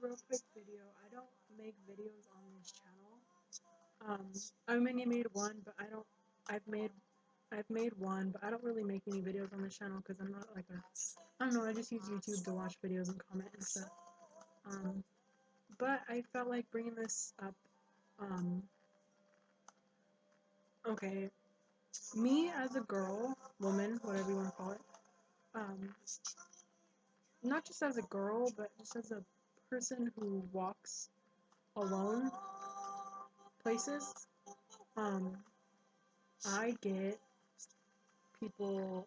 real quick video. I don't make videos on this channel. I only made one, but I don't. I've made I've made one, but I don't really make any videos on this channel because I'm not like a. I don't know. I just use YouTube to watch videos and comment and stuff. Um, but I felt like bringing this up. Um, okay, me as a girl, woman, whatever you want to call it. Um, not just as a girl, but just as a person who walks alone places. Um, I get people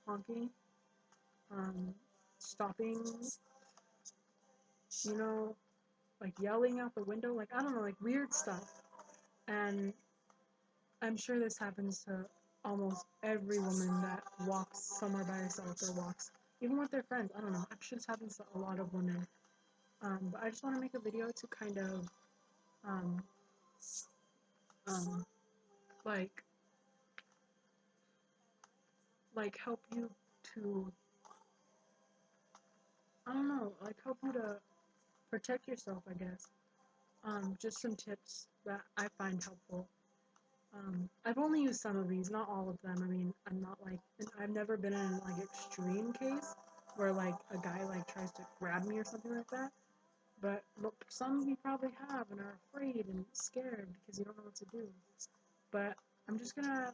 honking, um, stopping, you know, like yelling out the window, like I don't know, like weird stuff. And I'm sure this happens to almost every woman that walks somewhere by herself or walks even with their friends. I don't know. I'm sure this happens to a lot of women. But I just want to make a video to kind of um, um, like help you to, I don't know, like help you to protect yourself, I guess. Just some tips that I find helpful. I've only used some of these, not all of them. I mean, I'm not like, and I've never been in an like extreme case where like a guy like tries to grab me or something like that. But some of you probably have and are afraid and scared because you don't know what to do. But I'm just gonna.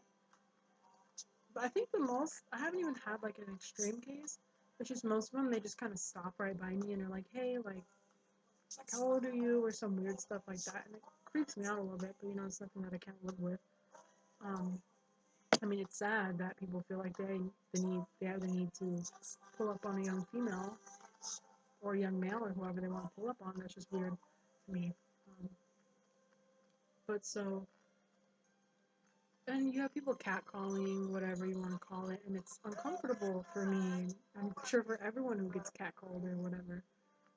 But I think the most I haven't even had like an extreme case. It's just most of them they just kind of stop right by me and they're like, hey, like how old are you or some weird stuff like that, and it creeps me out a little bit. But you know, it's nothing that I can't live with. Um, I mean, it's sad that people feel like they have the need to pull up on a young female or a young male or whoever they want to pull up on. That's just weird to me. Um, but so, and you have people catcalling, whatever you want to call it, and it's uncomfortable for me. I'm sure for everyone who gets catcalled or whatever.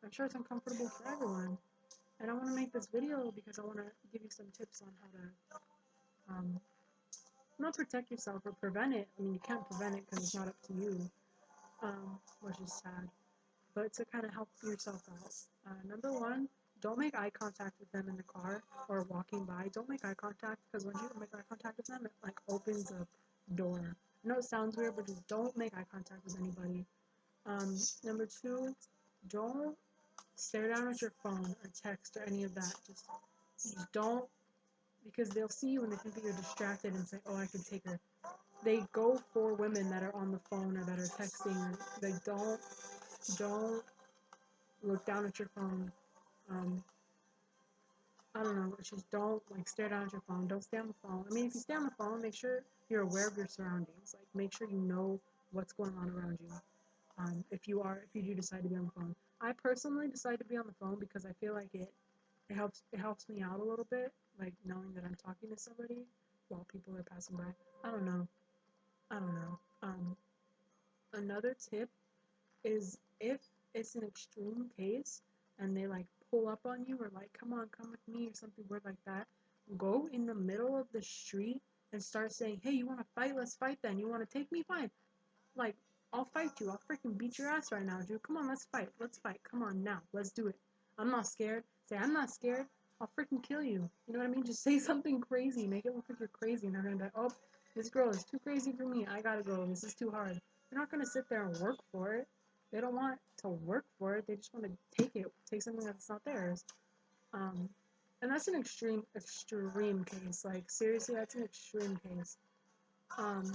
I'm sure it's uncomfortable for everyone. And I want to make this video because I want to give you some tips on how to not protect yourself or prevent it. I mean, you can't prevent it because it's not up to you, which is sad. But to kind of help yourself out. Number one, don't make eye contact with them in the car or walking by. Don't make eye contact because once you make eye contact with them, it like opens a door. I know it sounds weird, but just don't make eye contact with anybody. Number two, don't stare down at your phone or text or any of that. Just don't, because they'll see you and they think that you're distracted and say, oh, I can take her. They go for women that are on the phone or that are texting. They don't look down at your phone. Um, I don't know. It's just don't like stare down at your phone. Don't stay on the phone. I mean, if you stay on the phone, make sure you're aware of your surroundings. Like, make sure you know what's going on around you. If you do decide to be on the phone. I personally decide to be on the phone because I feel like it helps me out a little bit, like knowing that I'm talking to somebody while people are passing by. I don't know. I don't know. Another tip is if it's an extreme case and they like pull up on you or like come on, come with me or something weird like that, go in the middle of the street and start saying, hey, you want to fight? Let's fight then. You want to take me? Fine. Like, I'll fight you. I'll freaking beat your ass right now, dude. Come on, let's fight. Let's fight. Come on now. Let's do it. I'm not scared. Say, I'm not scared. I'll freaking kill you. You know what I mean? Just say something crazy. Make it look like you're crazy. And they're going to be like, oh, this girl is too crazy for me. I gotta go. This is too hard. They're not going to sit there and work for it. They don't want to work for it. They just want to take something that's not theirs. Um, and that's an extreme case. Like, seriously, that's an extreme case. Um,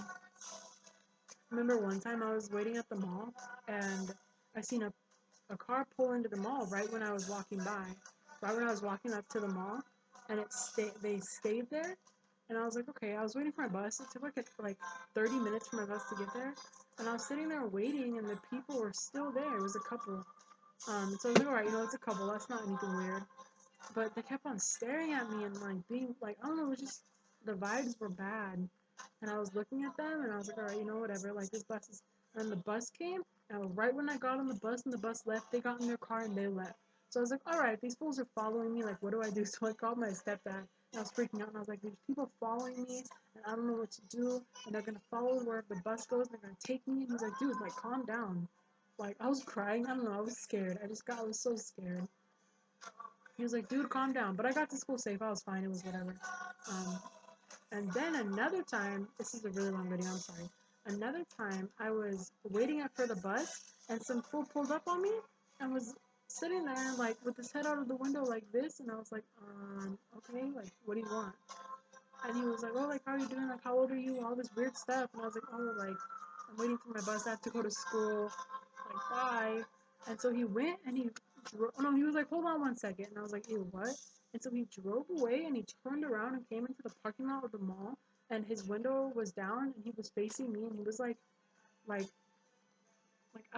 remember one time I was waiting at the mall and I seen a car pull into the mall right when I was walking by, right when I was walking up to the mall, and they stayed there, and I was like, okay, I was waiting for my bus. It took like 30 minutes for my bus to get there, and I was sitting there waiting, and the people were still there. It was a couple. So I was like, alright, it's a couple. That's not anything weird. But they kept on staring at me and like being like, I don't know, it was just the vibes were bad. And I was looking at them and I was like, alright, whatever, like this bus is, and the bus came, and right when I got on the bus and the bus left, they got in their car and they left. So I was like, alright, these fools are following me, like what do I do? So I called my stepdad and I was freaking out and I was like, there's people following me and I don't know what to do, and they're gonna follow where the bus goes, they're gonna take me. And he's like, dude, like calm down. Like I was crying, I don't know, I was scared. I was so scared. He was like, dude, calm down. But I got to school safe. I was fine. It was whatever. Um, and then another time, this is a really long video, I'm sorry. Another time, I was waiting for the bus, and some fool pulled up on me and was sitting there, like, with his head out of the window like this, and I was like, okay, like, what do you want? And he was like, oh, like, how are you doing? Like, how old are you? All this weird stuff. And I was like, oh, like, I'm waiting for my bus. I have to go to school. Like, bye. And so he went and he no, he was like, hold on 1 second. And I was like, ew, what? And so he drove away and he turned around and came into the parking lot of the mall. And his window was down and he was facing me. And he was like, I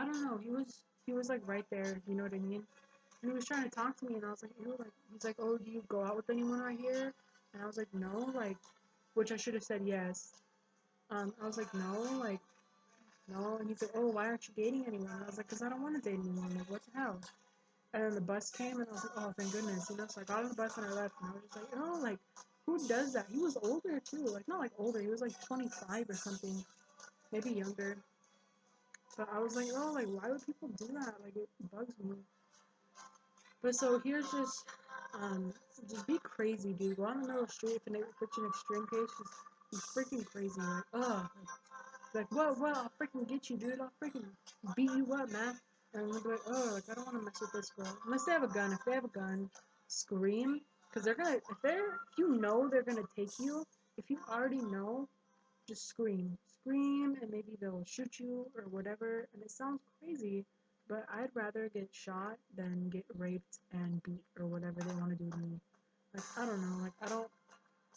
don't know. He was like right there. You know what I mean? And he was trying to talk to me. And I was like, ew, like, he's like, oh, do you go out with anyone right here? And I was like, no, like, which I should have said yes. I was like, no, like, no. And he's like, oh, why aren't you dating anyone? And I was like, because I don't want to date anyone. Like, what the hell? And then the bus came, and I was like, oh, thank goodness. You know, so I got on the bus and I left. And I was just like, oh, like, who does that? He was older, too. Like, not like older. He was like 25 or something. Maybe younger. But I was like, oh, like, why would people do that? Like, it bugs me. But so here's just be crazy, dude. Go on the middle of the street if it's an extreme case, just be freaking crazy. Like, ugh. Like, what, I'll freaking get you, dude. I'll freaking beat you up, man. And they'll be like, oh, like, I don't want to mess with this girl. Unless they have a gun. If they have a gun, scream. Because if you know they're gonna take you, if you already know, just scream. Scream, and maybe they'll shoot you or whatever. And it sounds crazy, but I'd rather get shot than get raped and beat or whatever they want to do to me. Like, I don't know. Like,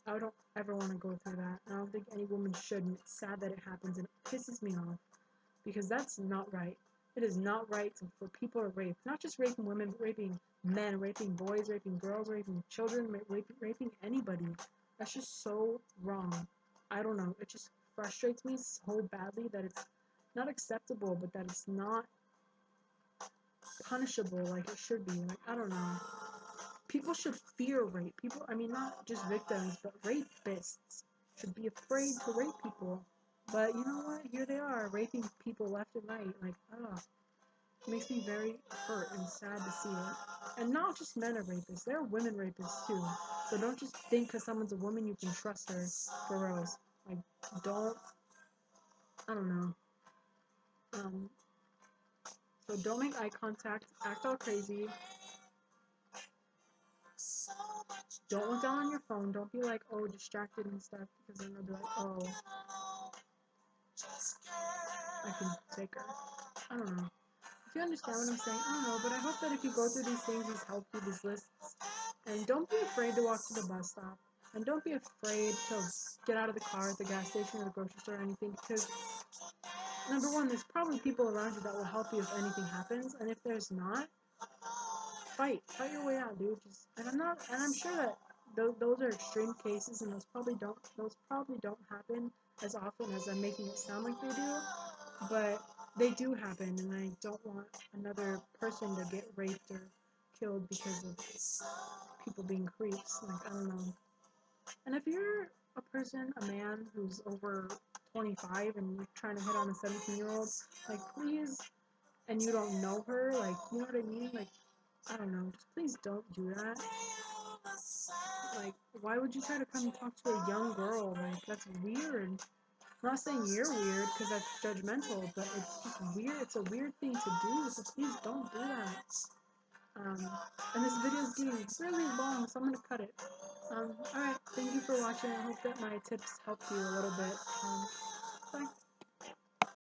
I don't ever want to go through that. I don't think any woman should, and it's sad that it happens, and it pisses me off, because that's not right. It is not right for people to rape. Not just raping women, but raping men, raping boys, raping girls, raping children, raping anybody. That's just so wrong. I don't know. It just frustrates me so badly that it's not acceptable, but that it's not punishable like it should be. Like, I don't know. People should fear rape. People, I mean, not just victims, but rapists should be afraid to rape people. But you know what? Here they are, raping people left and right. Like, ugh. It makes me very hurt and sad to see it. And not just men are rapists. There are women rapists too. So don't just think because someone's a woman you can trust her for reals. Like, don't, I don't know. Um, so don't make eye contact. Act all crazy. Don't look down on your phone. Don't be like, oh, distracted and stuff, because then they'll be like, oh, I can take her. I don't know. If you understand what I'm saying, I don't know, but I hope that if you go through these things, these help you, these lists, and don't be afraid to walk to the bus stop, and don't be afraid to get out of the car at the gas station or the grocery store or anything, because number one, there's probably people around you that will help you if anything happens, and if there's not, fight your way out, dude. And I'm sure that those are extreme cases, and those probably don't happen as often as I'm making it sound like they do, but they do happen, and I don't want another person to get raped or killed because of people being creeps. Like, I don't know. And if you're a man who's over 25 and you're trying to hit on a 17-year-old, like, please, and you don't know her, like, you know what I mean? Like, I don't know, just please don't do that. Like, why would you try to come and talk to a young girl? Like, that's weird. I'm not saying you're weird, because that's judgmental, but it's just weird. It's a weird thing to do, so please don't do that. And this video is getting really long, so I'm going to cut it. Alright, thank you for watching. I hope that my tips helped you a little bit. Bye.